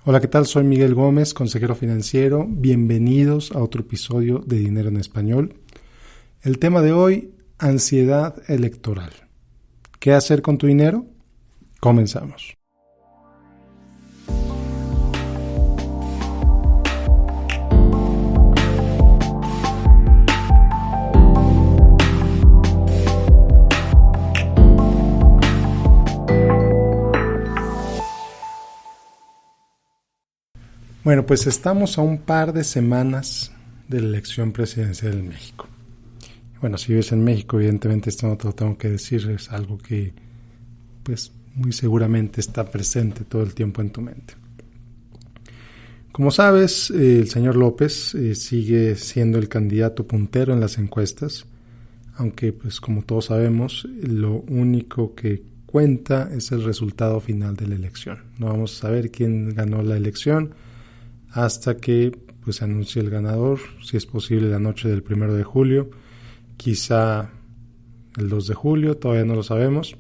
Hola, ¿qué tal? Soy Miguel Gómez, consejero financiero. Bienvenidos a otro episodio de Dinero en Español. El tema de hoy, ansiedad electoral. ¿Qué hacer con tu dinero? Comenzamos. Bueno, pues estamos a un par de semanas de la elección presidencial en México. Bueno, si vives en México, evidentemente esto no te lo tengo que decir, es algo que pues muy seguramente está presente todo el tiempo en tu mente. Como sabes, el señor López sigue siendo el candidato puntero en las encuestas, aunque pues como todos sabemos, lo único que cuenta es el resultado final de la elección. No vamos a saber quién ganó la elección hasta que pues, se anuncie el ganador, si es posible la noche del 1 de julio, quizá el 2 de julio, todavía no lo sabemos,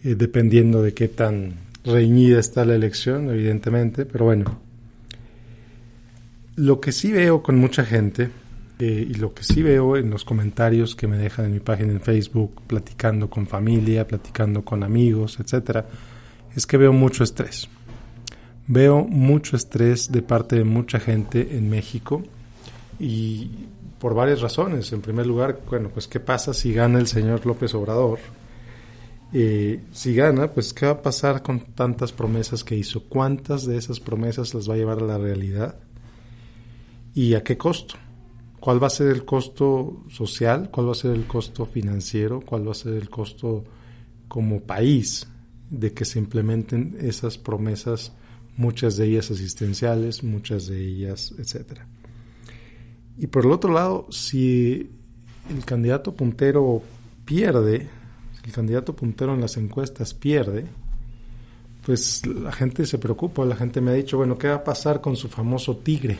dependiendo de qué tan reñida está la elección, evidentemente, pero bueno. Lo que sí veo con mucha gente, y lo que sí veo en los comentarios que me dejan en mi página en Facebook, platicando con familia, platicando con amigos, etcétera, es que veo mucho estrés. Veo mucho estrés de parte de mucha gente en México y por varias razones. En primer lugar, bueno, pues ¿qué pasa si gana el señor López Obrador? Si gana, pues ¿qué va a pasar con tantas promesas que hizo? ¿Cuántas de esas promesas las va a llevar a la realidad? ¿Y a qué costo? ¿Cuál va a ser el costo social? ¿Cuál va a ser el costo financiero? ¿Cuál va a ser el costo como país de que se implementen esas promesas? Muchas de ellas asistenciales, muchas de ellas, etcétera. Y por el otro lado, si el candidato puntero pierde, si el candidato puntero en las encuestas pierde, pues la gente se preocupa, la gente me ha dicho, bueno, ¿qué va a pasar con su famoso tigre?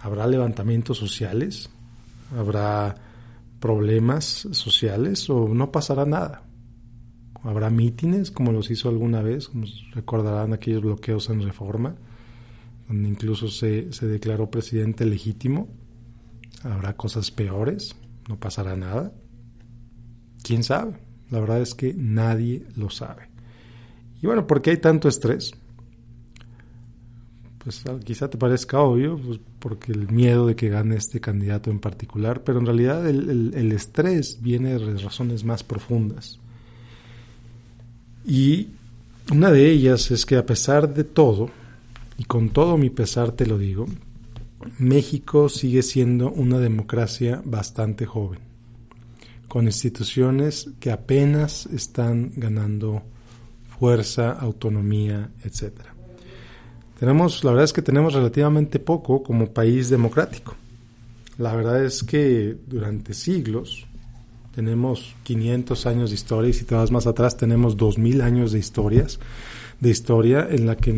¿Habrá levantamientos sociales? ¿Habrá problemas sociales o no pasará nada? ¿Habrá mítines como los hizo alguna vez? Como recordarán aquellos bloqueos en Reforma, donde incluso se declaró presidente legítimo. ¿Habrá cosas peores? ¿No pasará nada? ¿Quién sabe? La verdad es que nadie lo sabe. Y bueno, ¿por qué hay tanto estrés? Pues quizá te parezca obvio, pues porque el miedo de que gane este candidato en particular, pero en realidad el estrés viene de razones más profundas. Y una de ellas es que a pesar de todo, y con todo mi pesar te lo digo, México sigue siendo una democracia bastante joven, con instituciones que apenas están ganando fuerza, autonomía, etcétera. La verdad es que tenemos relativamente poco como país democrático. La verdad es que durante siglos tenemos 500 años de historia y si te vas más atrás tenemos 2000 años de historia en la que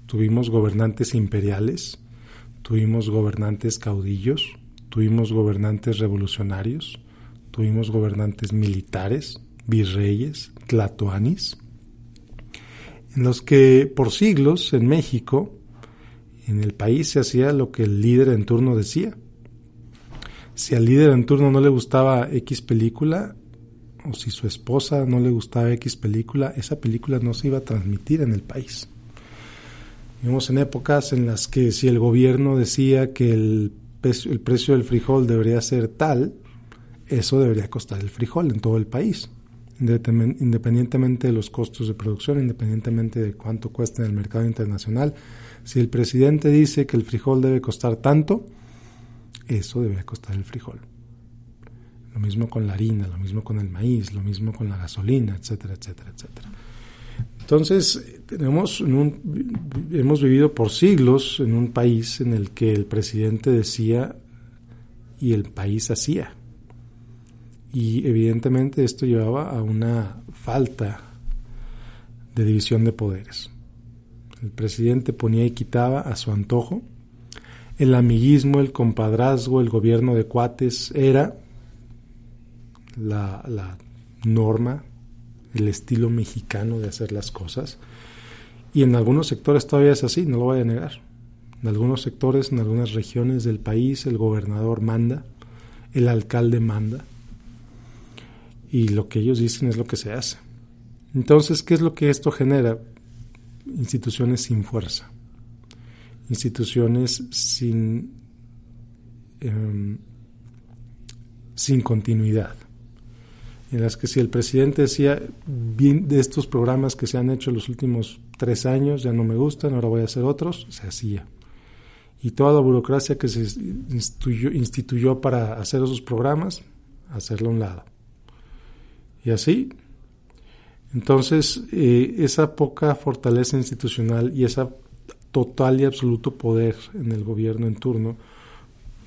tuvimos gobernantes imperiales, tuvimos gobernantes caudillos, tuvimos gobernantes revolucionarios, tuvimos gobernantes militares, virreyes, tlatoanis, en los que por siglos en México, en el país se hacía lo que el líder en turno decía. Si al líder en turno no le gustaba X película, o si su esposa no le gustaba X película, esa película no se iba a transmitir en el país. Vivimos en épocas en las que si el gobierno decía que el precio del frijol debería ser tal, eso debería costar el frijol en todo el país, independientemente de los costos de producción, independientemente de cuánto cuesta en el mercado internacional. Si el presidente dice que el frijol debe costar tanto, eso debe costar el frijol. Lo mismo con la harina, lo mismo con el maíz, lo mismo con la gasolina, etcétera, etcétera, etcétera. Entonces, hemos vivido por siglos en un país en el que el presidente decía y el país hacía. Y evidentemente esto llevaba a una falta de división de poderes. El presidente ponía y quitaba a su antojo. El amiguismo, el compadrazgo, el gobierno de cuates era la norma, el estilo mexicano de hacer las cosas. Y en algunos sectores todavía es así, no lo voy a negar. En algunos sectores, en algunas regiones del país, el gobernador manda, el alcalde manda, y lo que ellos dicen es lo que se hace. Entonces, ¿qué es lo que esto genera? Instituciones sin fuerza, instituciones sin continuidad, en las que si el presidente decía, bien, de estos programas que se han hecho los últimos 3 años ya no me gustan, ahora voy a hacer otros, se hacía. Y toda la burocracia que se instituyó para hacer esos programas, hacerlo a un lado. Y así, entonces, esa poca fortaleza institucional y esa total y absoluto poder en el gobierno en turno,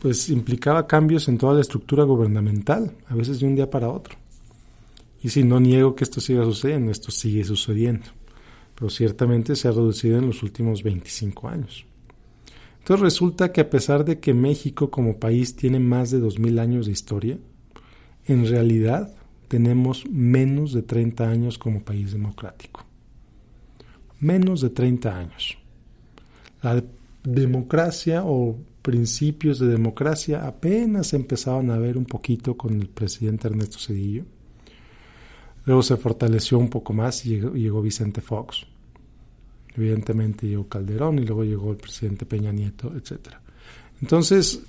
pues implicaba cambios en toda la estructura gubernamental, a veces de un día para otro. Y si no niego que esto siga sucediendo, esto sigue sucediendo, pero ciertamente se ha reducido en los últimos 25 años. Entonces resulta que a pesar de que México como país tiene más de 2000 años de historia, en realidad tenemos menos de 30 años como país democrático. Menos de 30 años. La democracia o principios de democracia apenas empezaban a ver un poquito con el presidente Ernesto Zedillo. Luego se fortaleció un poco más y llegó Vicente Fox. Evidentemente llegó Calderón y luego llegó el presidente Peña Nieto, etc. Entonces,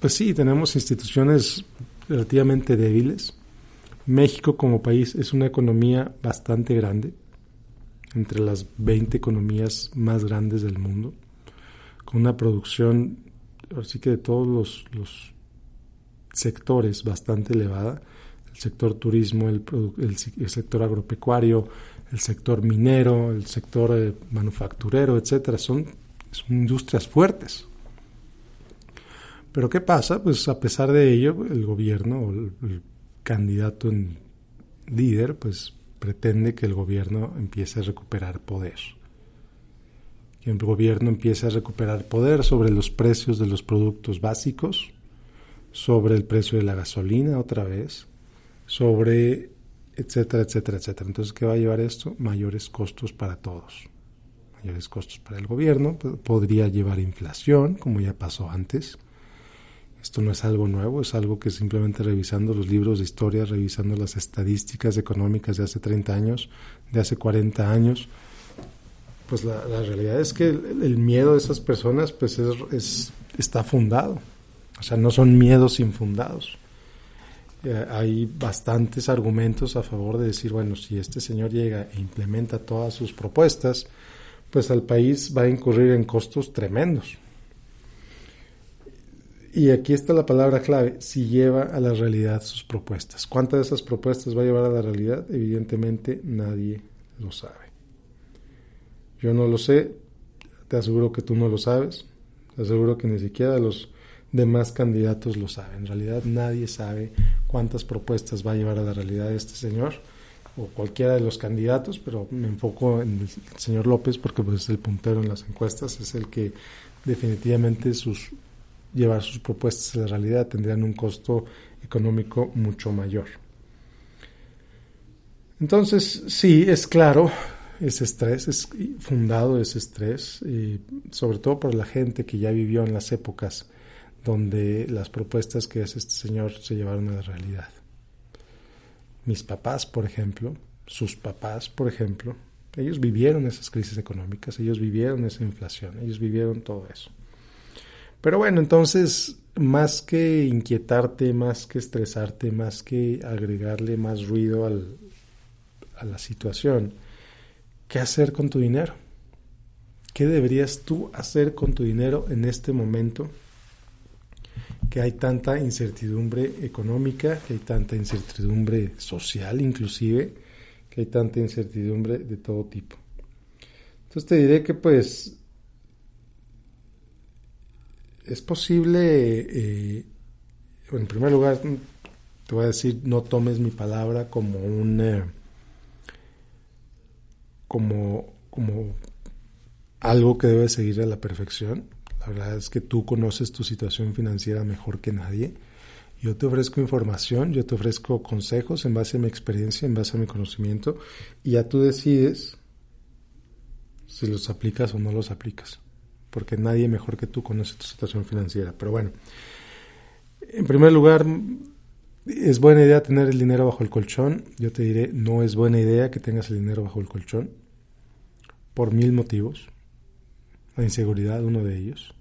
pues sí, tenemos instituciones relativamente débiles. México como país es una economía bastante grande, entre las 20 economías más grandes del mundo, con una producción, así que de todos los sectores bastante elevada, el sector turismo, el sector agropecuario, el sector minero, el sector manufacturero, etcétera, son industrias fuertes. Pero ¿qué pasa? Pues a pesar de ello, el gobierno o el candidato en líder, pues pretende que el gobierno empiece a recuperar poder. Que el gobierno empiece a recuperar poder sobre los precios de los productos básicos, sobre el precio de la gasolina otra vez, sobre etcétera, etcétera, etcétera. Entonces, ¿qué va a llevar esto? Mayores costos para todos. Mayores costos para el gobierno. Podría llevar inflación, como ya pasó antes. Esto no es algo nuevo, es algo que simplemente revisando los libros de historia, revisando las estadísticas económicas de hace 30 años, de hace 40 años, pues la realidad es que el miedo de esas personas pues está fundado. O sea, no son miedos infundados. Hay bastantes argumentos a favor de decir, bueno, si este señor llega e implementa todas sus propuestas, pues al país va a incurrir en costos tremendos. Y aquí está la palabra clave, si lleva a la realidad sus propuestas. ¿Cuántas de esas propuestas va a llevar a la realidad? Evidentemente nadie lo sabe. Yo no lo sé, te aseguro que tú no lo sabes, te aseguro que ni siquiera los demás candidatos lo saben. En realidad nadie sabe cuántas propuestas va a llevar a la realidad este señor o cualquiera de los candidatos, pero me enfoco en el señor López porque pues es el puntero en las encuestas, es el que definitivamente llevar sus propuestas a la realidad tendrían un costo económico mucho mayor. Entonces, sí, es claro, ese estrés, es fundado ese estrés, sobre todo por la gente que ya vivió en las épocas donde las propuestas que hace este señor se llevaron a la realidad. Mis papás, por ejemplo, sus papás, por ejemplo, ellos vivieron esas crisis económicas, ellos vivieron esa inflación, ellos vivieron todo eso. Pero bueno, entonces, más que inquietarte, más que estresarte, más que agregarle más ruido a la situación, ¿qué hacer con tu dinero? ¿Qué deberías tú hacer con tu dinero en este momento que hay tanta incertidumbre económica, que hay tanta incertidumbre social inclusive, que hay tanta incertidumbre de todo tipo? Entonces te diré que pues es posible, en primer lugar, te voy a decir, no tomes mi palabra como como algo que debe seguir a la perfección. La verdad es que tú conoces tu situación financiera mejor que nadie. Yo te ofrezco información, yo te ofrezco consejos en base a mi experiencia, en base a mi conocimiento, y ya tú decides si los aplicas o no los aplicas, porque nadie mejor que tú conoce tu situación financiera. Pero bueno, en primer lugar, ¿es buena idea tener el dinero bajo el colchón? Yo te diré, no es buena idea que tengas el dinero bajo el colchón, por 1000 motivos. La inseguridad, uno de ellos.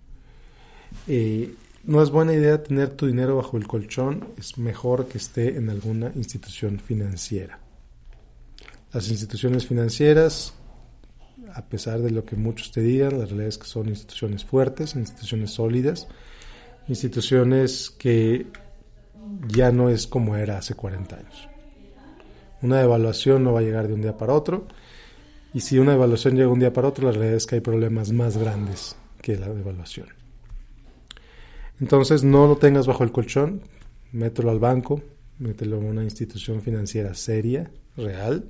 No es buena idea tener tu dinero bajo el colchón, es mejor que esté en alguna institución financiera. Las instituciones financieras, a pesar de lo que muchos te digan, la realidad es que son instituciones fuertes, instituciones sólidas, instituciones que ya no es como era hace 40 años. Una devaluación no va a llegar de un día para otro, y si una devaluación llega un día para otro, la realidad es que hay problemas más grandes que la devaluación. Entonces no lo tengas bajo el colchón, mételo al banco, mételo en una institución financiera seria, real.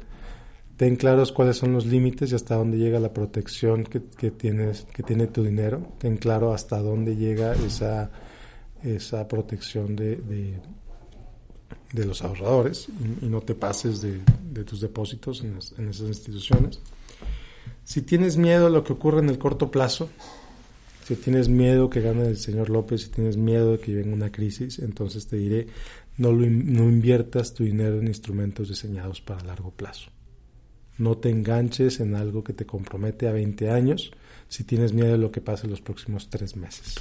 Ten claros cuáles son los límites y hasta dónde llega la protección que tiene tu dinero. Ten claro hasta dónde llega esa protección de los ahorradores y no te pases de tus depósitos en esas instituciones. Si tienes miedo a lo que ocurre en el corto plazo, si tienes miedo que gane el señor López, si tienes miedo de que venga una crisis, entonces te diré, no inviertas tu dinero en instrumentos diseñados para largo plazo. No te enganches en algo que te compromete a 20 años si tienes miedo de lo que pase en los próximos 3 meses.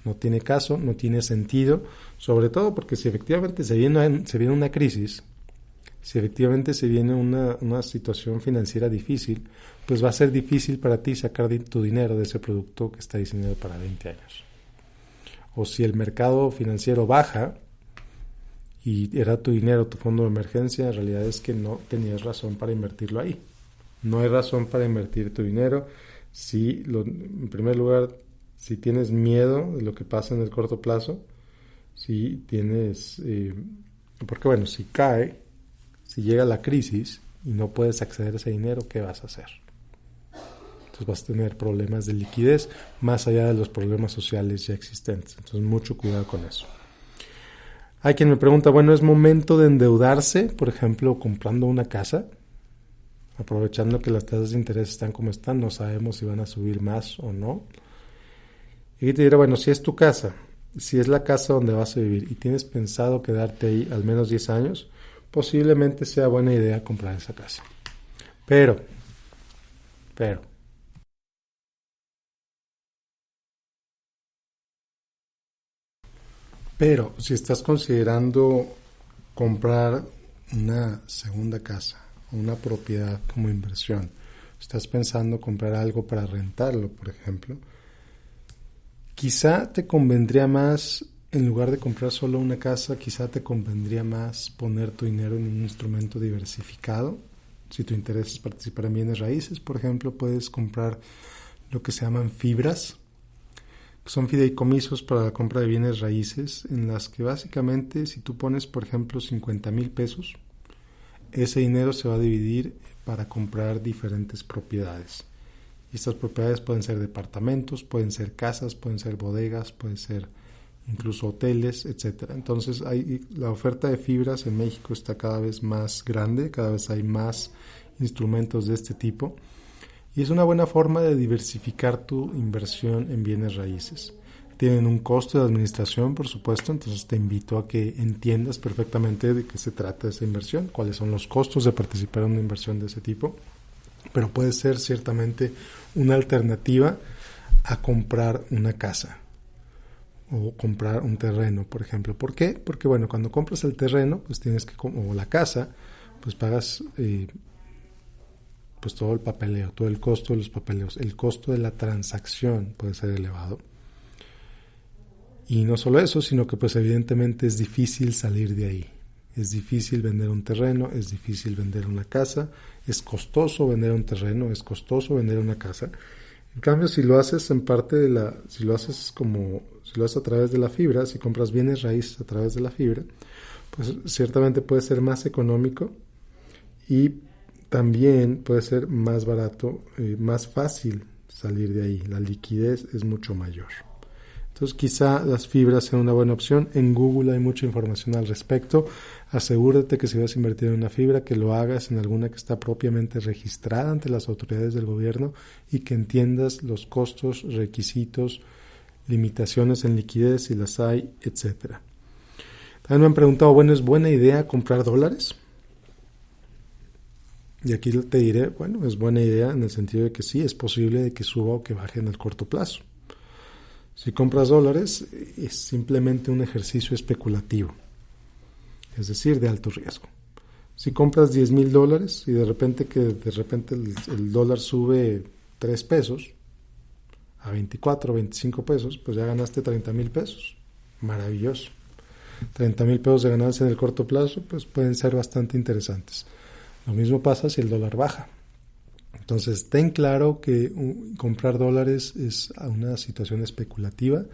No tiene caso, no tiene sentido, sobre todo porque si efectivamente se viene una crisis, si efectivamente se viene una situación financiera difícil, pues va a ser difícil para ti sacar tu dinero de ese producto que está diseñado para 20 años. O si el mercado financiero baja y era tu dinero, tu fondo de emergencia, en realidad es que no tenías razón para invertirlo ahí. No hay razón para invertir tu dinero. En primer lugar, si tienes miedo de lo que pasa en el corto plazo, si tienes... porque bueno, si llega la crisis y no puedes acceder a ese dinero, ¿qué vas a hacer? Entonces vas a tener problemas de liquidez más allá de los problemas sociales ya existentes. Entonces mucho cuidado con eso. Hay quien me pregunta, bueno, ¿es momento de endeudarse, por ejemplo, comprando una casa? Aprovechando que las tasas de interés están como están, no sabemos si van a subir más o no. Y te diré, bueno, si es tu casa, si es la casa donde vas a vivir y tienes pensado quedarte ahí al menos 10 años, posiblemente sea buena idea comprar esa casa. Pero, si estás considerando comprar una segunda casa, una propiedad como inversión, estás pensando comprar algo para rentarlo, por ejemplo, quizá te convendría más, en lugar de comprar solo una casa, quizá te convendría más poner tu dinero en un instrumento diversificado. Si tu interés es participar en bienes raíces, por ejemplo, puedes comprar lo que se llaman fibras, que son fideicomisos para la compra de bienes raíces, en las que básicamente si tú pones, por ejemplo, 50,000 pesos, ese dinero se va a dividir para comprar diferentes propiedades. Y estas propiedades pueden ser departamentos, pueden ser casas, pueden ser bodegas, pueden ser incluso hoteles, etcétera. Entonces la oferta de fibras en México está cada vez más grande, cada vez hay más instrumentos de este tipo y es una buena forma de diversificar tu inversión en bienes raíces. Tienen un costo de administración, por supuesto, entonces te invito a que entiendas perfectamente de qué se trata esa inversión, cuáles son los costos de participar en una inversión de ese tipo, pero puede ser ciertamente una alternativa a comprar una casa o comprar un terreno, por ejemplo. ¿Por qué? Porque bueno, cuando compras el terreno, pues tienes que, o la casa, pues pagas pues todo el papeleo, todo el costo de los papeleos, el costo de la transacción puede ser elevado. Y no solo eso, sino que pues evidentemente es difícil salir de ahí. Es difícil vender un terreno, es difícil vender una casa, es costoso vender un terreno, es costoso vender una casa. En cambio, si lo haces si lo haces a través de la fibra, si compras bienes raíces a través de la fibra, pues ciertamente puede ser más económico y también puede ser más barato, más fácil salir de ahí. La liquidez es mucho mayor. Entonces quizá las fibras sean una buena opción. En Google hay mucha información al respecto. Asegúrate que si vas a invertir en una fibra, que lo hagas en alguna que está propiamente registrada ante las autoridades del gobierno y que entiendas los costos, requisitos, limitaciones en liquidez si las hay, etcétera. También me han preguntado, bueno, ¿es buena idea comprar dólares? Y aquí te diré, bueno, es buena idea en el sentido de que sí, es posible de que suba o que baje en el corto plazo. Si compras dólares, es simplemente un ejercicio especulativo, es decir, de alto riesgo. Si compras $10,000 y de repente el dólar sube 3 pesos a 24 o 25 pesos, pues ya ganaste 30,000 pesos. Maravilloso. 30,000 pesos de ganancia en el corto plazo, pues pueden ser bastante interesantes. Lo mismo pasa si el dólar baja. Entonces, ten claro que comprar dólares es una situación especulativa.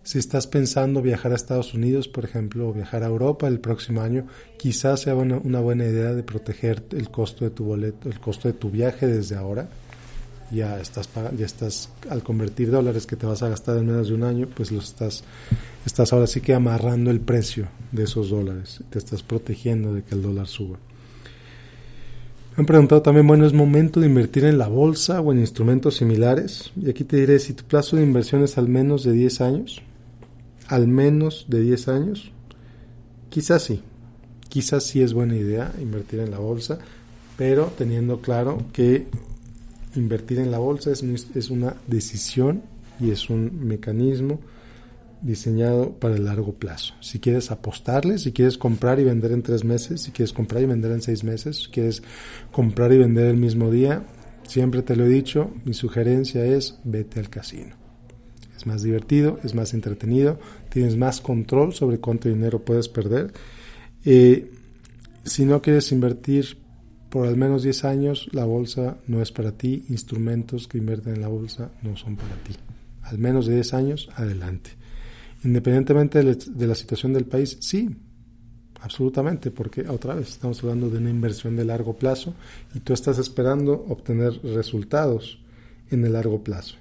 Si estás pensando viajar a Estados Unidos, por ejemplo, o viajar a Europa el próximo año, quizás sea una buena idea de proteger el costo de tu boleto, el costo de tu viaje desde ahora. Ya estás al convertir dólares que te vas a gastar en menos de un año, pues estás ahora sí que amarrando el precio de esos dólares. Te estás protegiendo de que el dólar suba. Me han preguntado también, bueno, ¿es momento de invertir en la bolsa o en instrumentos similares? Y aquí te diré, si tu plazo de inversión es al menos de 10 años, quizás sí es buena idea invertir en la bolsa, pero teniendo claro que invertir en la bolsa es una decisión y es un mecanismo diseñado para el largo plazo. Si quieres apostarle, si quieres comprar y vender en 3 meses, si quieres comprar y vender en 6 meses, si quieres comprar y vender el mismo día, siempre te lo he dicho, mi sugerencia es vete al casino. Es más divertido, es más entretenido, tienes más control sobre cuánto dinero puedes perder. Si no quieres invertir por al menos 10 años, la bolsa no es para ti, instrumentos que invierten en la bolsa no son para ti. Al menos de 10 años, adelante. Independientemente de la situación del país, sí, absolutamente, porque otra vez estamos hablando de una inversión de largo plazo y tú estás esperando obtener resultados en el largo plazo.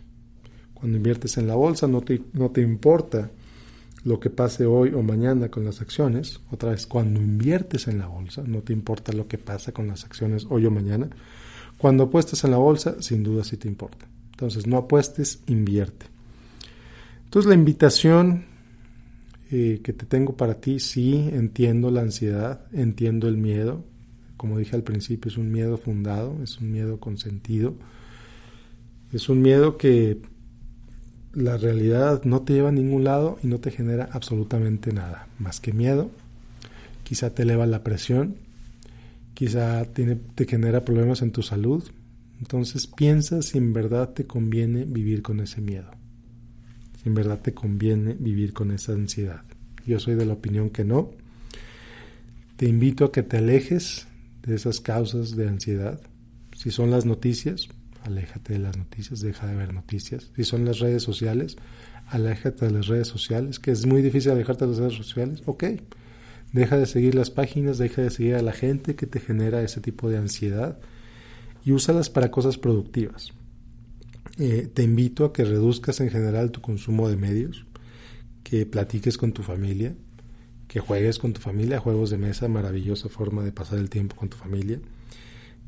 Cuando inviertes en la bolsa no te importa lo que pase hoy o mañana con las acciones. Otra vez, cuando inviertes en la bolsa no te importa lo que pasa con las acciones hoy o mañana. Cuando apuestas en la bolsa, sin duda sí te importa. Entonces, no apuestes, invierte. Entonces, la invitación que te tengo para ti, sí, entiendo la ansiedad, entiendo el miedo. Como dije al principio, es un miedo fundado, es un miedo con sentido. Es un miedo que la realidad no te lleva a ningún lado y no te genera absolutamente nada, más que miedo. Quizá te eleva la presión, quizá te genera problemas en tu salud. Entonces piensa si en verdad te conviene vivir con ese miedo. Si en verdad te conviene vivir con esa ansiedad. Yo soy de la opinión que no. Te invito a que te alejes de esas causas de ansiedad. Si son las noticias, aléjate de las noticias, deja de ver noticias. Si son las redes sociales, aléjate de las redes sociales, que es muy difícil alejarte de las redes sociales. Ok, deja de seguir las páginas, deja de seguir a la gente que te genera ese tipo de ansiedad y úsalas para cosas productivas. Te invito a que reduzcas en general tu consumo de medios, que platiques con tu familia, que juegues con tu familia, juegos de mesa, maravillosa forma de pasar el tiempo con tu familia,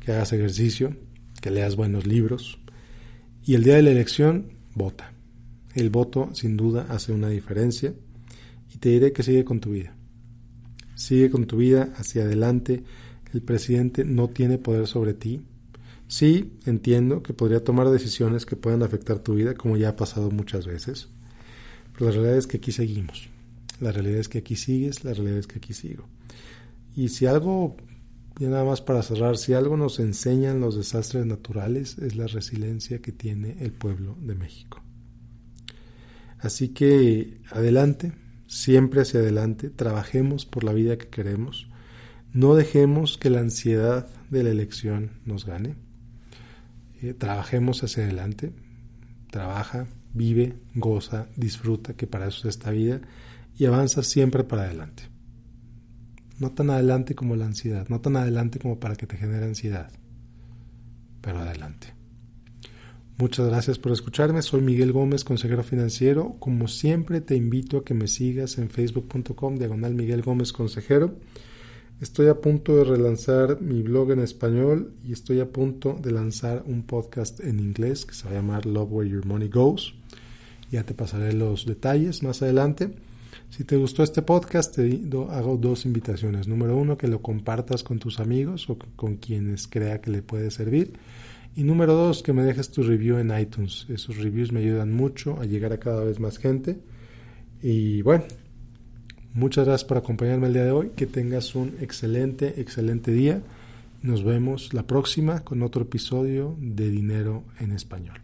que hagas ejercicio, que leas buenos libros y el día de la elección, vota. El voto sin duda hace una diferencia y te diré que sigue con tu vida. Sigue con tu vida hacia adelante. El presidente no tiene poder sobre ti. Sí, entiendo que podría tomar decisiones que puedan afectar tu vida, como ya ha pasado muchas veces, pero la realidad es que aquí seguimos. La realidad es que aquí sigues, la realidad es que aquí sigo. Y si algo, ya nada más para cerrar, si algo nos enseñan los desastres naturales es la resiliencia que tiene el pueblo de México. Así que adelante, siempre hacia adelante, trabajemos por la vida que queremos, no dejemos que la ansiedad de la elección nos gane. Trabajemos hacia adelante, trabaja, vive, goza, disfruta, que para eso es esta vida, y avanza siempre para adelante. No tan adelante como la ansiedad, no tan adelante como para que te genere ansiedad, pero adelante. Muchas gracias por escucharme. Soy Miguel Gómez, consejero financiero. Como siempre, te invito a que me sigas en facebook.com/Miguel Gómez Consejero. Estoy a punto de relanzar mi blog en español y estoy a punto de lanzar un podcast en inglés que se va a llamar Love Where Your Money Goes. Ya te pasaré los detalles más adelante. Si te gustó este podcast, hago 2 invitaciones. Número 1, que lo compartas con tus amigos o con quienes crea que le puede servir. Y número 2, que me dejes tu review en iTunes. Esos reviews me ayudan mucho a llegar a cada vez más gente. Y bueno, muchas gracias por acompañarme el día de hoy. Que tengas un excelente día. Nos vemos la próxima con otro episodio de Dinero en Español.